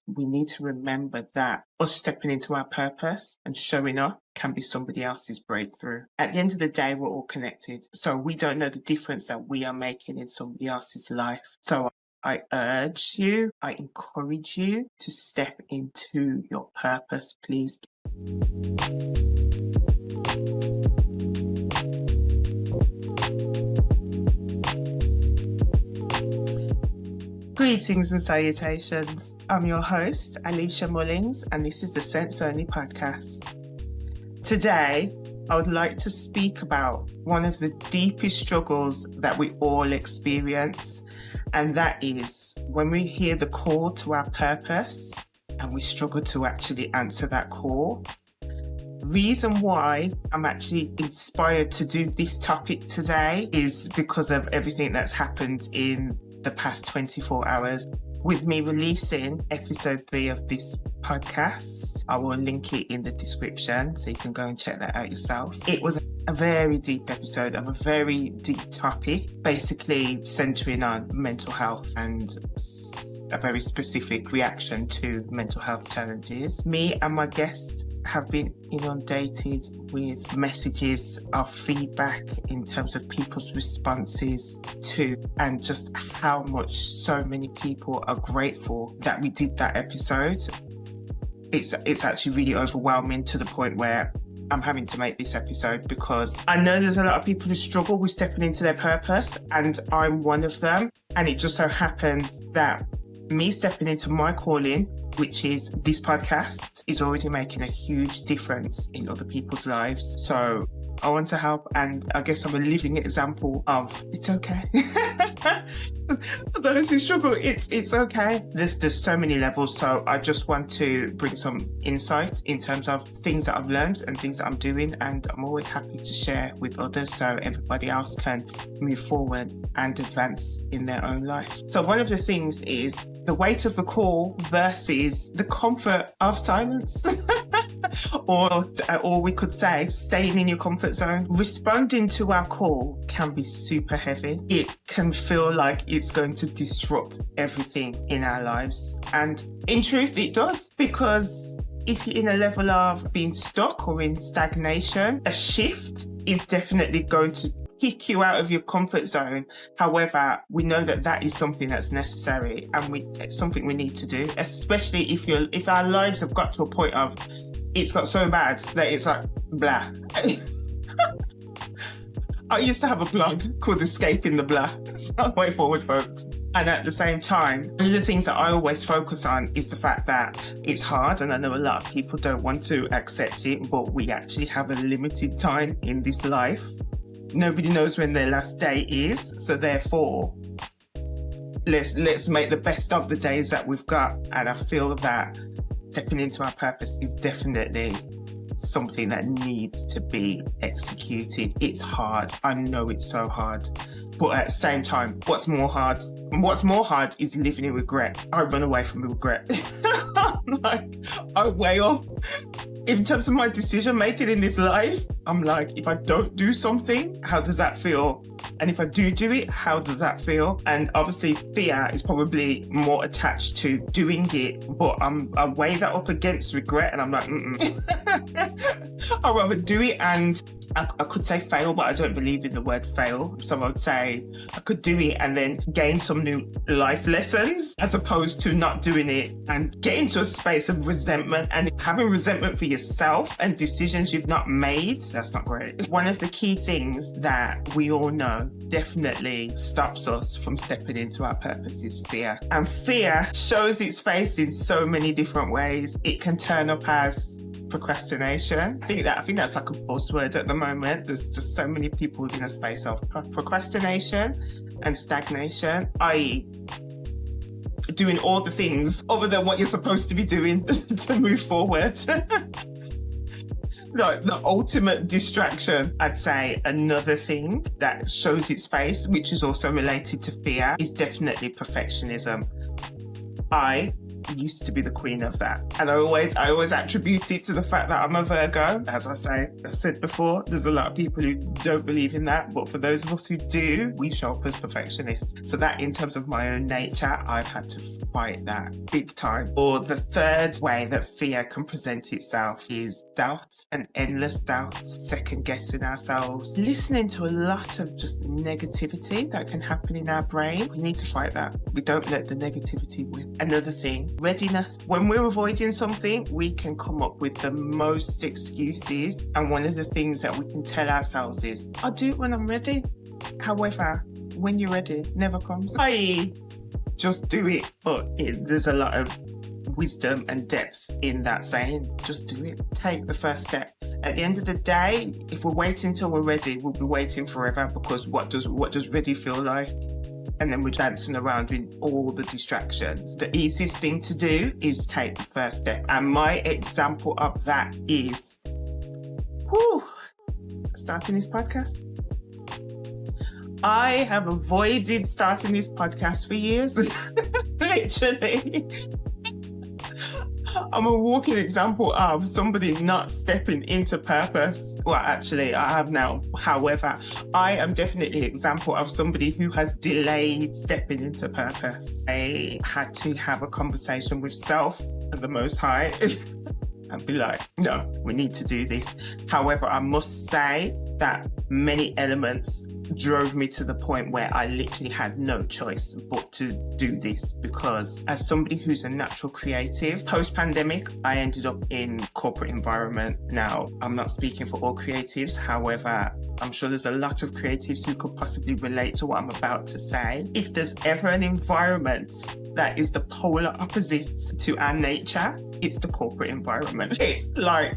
we need to remember that us stepping into our purpose and showing up can be somebody else's breakthrough. At the end of the day, we're all connected. So we don't know the difference that we are making in somebody else's life. So I urge you, I encourage you to step into your purpose, please. Greetings and salutations. I'm your host, Alicia Mullings, and this is the Sense Only podcast. Today, I would like to speak about one of the deepest struggles that we all experience, and that is when we hear the call to our purpose and we struggle to actually answer that call. Reason why I'm actually inspired to do this topic today is because of everything that's happened in the past 24 hours. With me releasing episode 3 of this podcast, I will link it in the description so you can go and check that out yourself. It was a very deep episode of a very deep topic, basically centering on mental health and a very specific reaction to mental health challenges. Me and my guest have been inundated with messages of feedback in terms of people's responses to, and just how much so many people are grateful that we did that episode. It's actually really overwhelming to the point where I'm having to make this episode because I know there's a lot of people who struggle with stepping into their purpose, and I'm one of them. And it just so happens that me stepping into my calling, which is this podcast, is already making a huge difference in other people's lives. So I want to help, and I guess I'm a living example of it's okay. For those who struggle, it's okay. There's so many levels, so I just want to bring some insight in terms of things that I've learned and things that I'm doing, and I'm always happy to share with others so everybody else can move forward and advance in their own life. So one of the things is the weight of the call versus the comfort of silence. or we could say staying in your comfort zone. Responding to our call can be super heavy. It can feel like it's going to disrupt everything in our lives. And in truth, it does, because if you're in a level of being stuck or in stagnation, a shift is definitely going to kick you out of your comfort zone. However, we know that is something that's necessary, and it's something we need to do, especially if our lives have got to a point of it's got so bad that it's like blah. I used to have a blog called Escaping the Blah. It's not way forward, folks. And at the same time, one of the things that I always focus on is the fact that it's hard, and I know a lot of people don't want to accept it, but we actually have a limited time in this life. Nobody knows when their last day is, so therefore, let's make the best of the days that we've got. And I feel that stepping into our purpose is definitely something that needs to be executed. It's hard. I know it's so hard. But at the same time, what's more hard is living in regret. I run away from regret. I weigh up. In terms of my decision making in this life, I'm like, if I don't do something, how does that feel? And if I do it, how does that feel? And obviously fear is probably more attached to doing it, but I weigh that up against regret, and I'm like, I'd rather do it, and I could say fail, but I don't believe in the word fail. So I would say I could do it and then gain some new life lessons, as opposed to not doing it and get into a space of resentment and having resentment for yourself and decisions you've not made. That's not great. One of the key things that we all know definitely stops us from stepping into our purpose is fear. And fear shows its face in so many different ways. It can turn up as procrastination. I think that's like a buzzword at the moment. There's just so many people in a space of procrastination and stagnation, i.e. doing all the things other than what you're supposed to be doing to move forward. The ultimate distraction. I'd say another thing that shows its face, which is also related to fear, is definitely perfectionism. I used to be the queen of that. And I always attribute it to the fact that I'm a Virgo. As I've said before, there's a lot of people who don't believe in that. But for those of us who do, we show up as perfectionists. So that in terms of my own nature, I've had to fight that big time. Or the third way that fear can present itself is doubt, and endless doubt, second guessing ourselves, listening to a lot of just negativity that can happen in our brain. We need to fight that. We don't let the negativity win. Another thing, readiness. When we're avoiding something, we can come up with the most excuses. And one of the things that we can tell ourselves is, I'll do it when I'm ready. However, when you're ready, never comes. I.e., just do it. But there's a lot of wisdom and depth in that saying. Just do it. Take the first step. At the end of the day, if we're waiting till we're ready, we'll be waiting forever, because what does ready feel like? And then we're dancing around with all the distractions. The easiest thing to do is take the first step. And my example of that is starting this podcast. I have avoided starting this podcast for years. Literally. I'm a walking example of somebody not stepping into purpose. Well, actually, I have now. However, I am definitely an example of somebody who has delayed stepping into purpose. I had to have a conversation with self and the Most High and be like, no, we need to do this. However, I must say that many elements drove me to the point where I literally had no choice but to do this, because as somebody who's a natural creative, post-pandemic, I ended up in corporate environment. Now, I'm not speaking for all creatives. However, I'm sure there's a lot of creatives who could possibly relate to what I'm about to say. If there's ever an environment that is the polar opposite to our nature, it's the corporate environment. It's like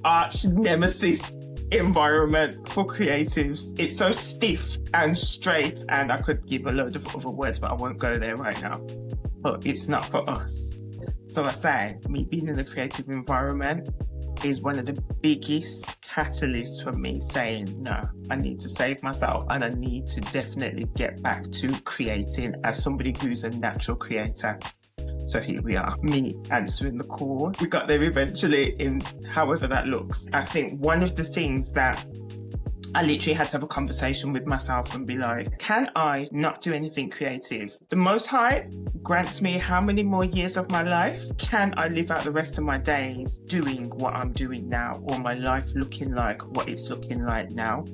arch nemesis environment for creatives. It's so stiff and straight, and I could give a load of other words, but I won't go there right now. But it's not for us. So I say, me being in the creative environment is one of the biggest catalysts for me saying, no, I need to save myself, and I need to definitely get back to creating as somebody who's a natural creator. So here we are, me answering the call. We got there eventually, in however that looks. I think one of the things that I literally had to have a conversation with myself and be like, can I not do anything creative? The Most High grants me how many more years of my life? Can I live out the rest of my days doing what I'm doing now, or my life looking like what it's looking like now?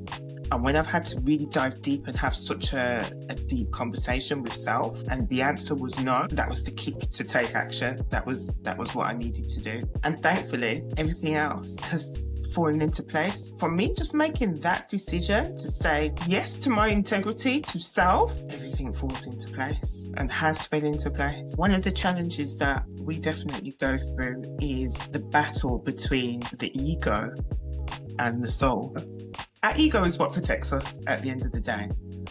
And when I've had to really dive deep and have such a deep conversation with self, and the answer was no, that was the kick to take action. That was what I needed to do. And thankfully, everything else has fallen into place. For me, just making that decision to say yes to my integrity, to self, everything falls into place and has fell into place. One of the challenges that we definitely go through is the battle between the ego and the soul. Our ego is what protects us at the end of the day.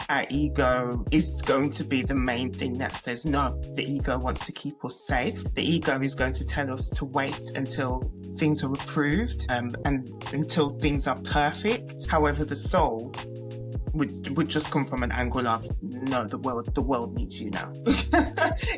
Our ego is going to be the main thing that says no. The ego wants to keep us safe. The ego is going to tell us to wait until things are approved and until things are perfect. However, the soul would just come from an angle of, no, the world needs you now.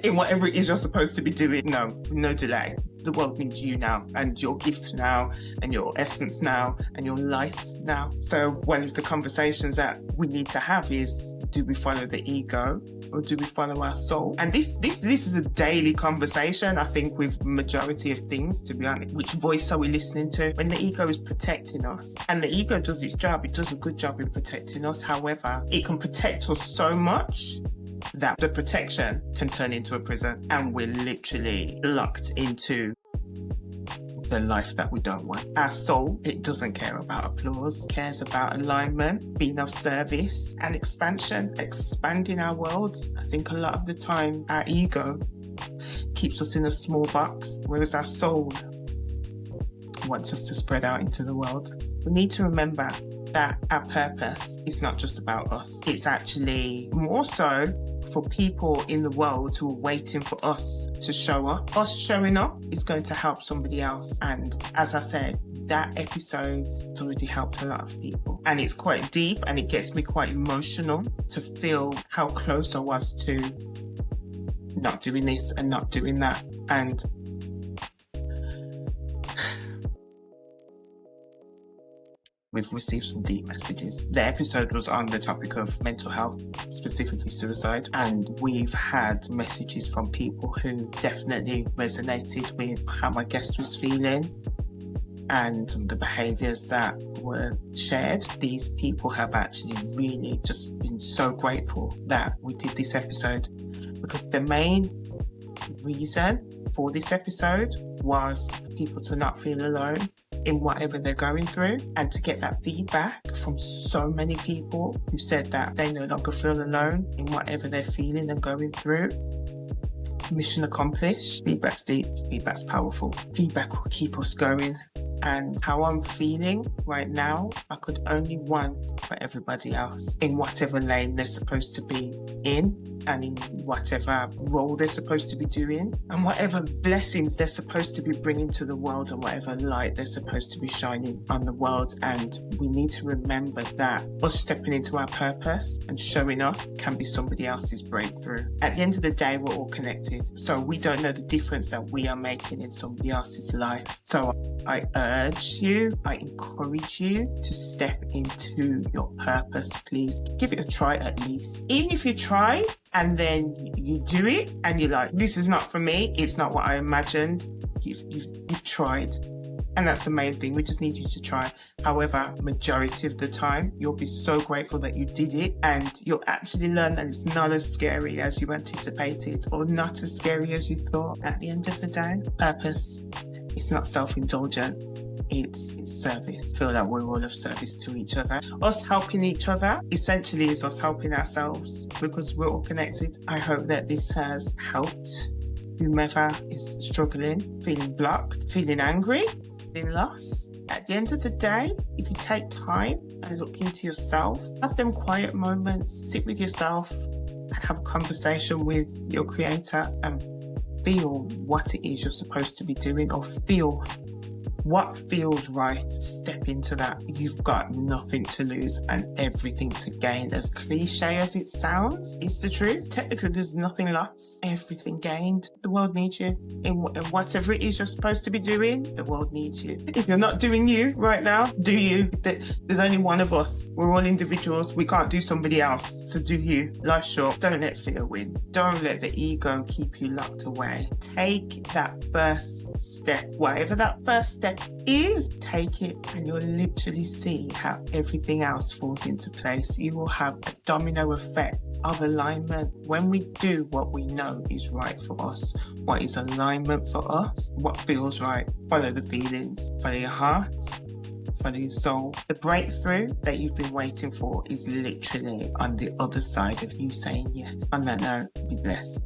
In whatever it is you're supposed to be doing, no delay. The world needs you now, and your gift now, and your essence now, and your light now. So one of the conversations that we need to have is, do we follow the ego or do we follow our soul? And this is a daily conversation, I think, with majority of things, to be honest. Which voice are we listening to? When the ego is protecting us, and the ego does its job, it does a good job in protecting us. However, it can protect us so much that the protection can turn into a prison, and we're literally locked into the life that we don't want. Our soul, it doesn't care about applause, it cares about alignment, being of service, and expansion, expanding our worlds. I think a lot of the time our ego keeps us in a small box, whereas our soul wants us to spread out into the world. We need to remember that our purpose is not just about us. It's actually more so for people in the world who are waiting for us to show up. Us showing up is going to help somebody else. And as I said, that episode's already helped a lot of people. And it's quite deep, and it gets me quite emotional to feel how close I was to not doing this and not doing that. And we've received some deep messages. The episode was on the topic of mental health, specifically suicide, and we've had messages from people who definitely resonated with how my guest was feeling and the behaviours that were shared. These people have actually really just been so grateful that we did this episode, because the main reason for this episode was for people to not feel alone in whatever they're going through, and to get that feedback from so many people who said that they no longer feel alone in whatever they're feeling and going through. Mission accomplished. Feedback's deep, feedback's powerful. Feedback will keep us going. And how I'm feeling right now, I could only want for everybody else in whatever lane they're supposed to be in, and in whatever role they're supposed to be doing, and whatever blessings they're supposed to be bringing to the world, and whatever light they're supposed to be shining on the world. And we need to remember that us stepping into our purpose and showing up can be somebody else's breakthrough. At the end of the day, we're all connected, so we don't know the difference that we are making in somebody else's life. So I urge you, I encourage you to step into your purpose. Please give it a try at least. Even if you try and then you do it and you're like, this is not for me, it's not what I imagined, you've tried. And that's the main thing. We just need you to try. However, majority of the time, you'll be so grateful that you did it, and you'll actually learn that it's not as scary as you anticipated, or not as scary as you thought. At the end of the day, purpose, it's not self-indulgent. It's service. I feel like we're all of service to each other. Us helping each other essentially is us helping ourselves, because we're all connected. I hope that this has helped whomever is struggling, feeling blocked, feeling angry, feeling lost. At the end of the day, if you take time and look into yourself, have them quiet moments, sit with yourself and have a conversation with your creator, and feel what it is you're supposed to be doing, or feel what feels right. Step into that. You've got nothing to lose and everything to gain. As cliche as it sounds, it's the truth. Technically, there's nothing lost, everything gained. The world needs you in whatever it is you're supposed to be doing. The world needs you. If you're not doing you right now, do you. There's only one of us. We're all individuals. We can't do somebody else. So do you. Life's short. Don't let fear win. Don't let the ego keep you locked away. Take that first step. Whatever that first step is, take it, and you'll literally see how everything else falls into place. You will have a domino effect of alignment. When we do what we know is right for us, what is alignment for us, what feels right, follow the feelings, follow your heart, follow your soul. The breakthrough that you've been waiting for is literally on the other side of you saying yes. On that note, be blessed.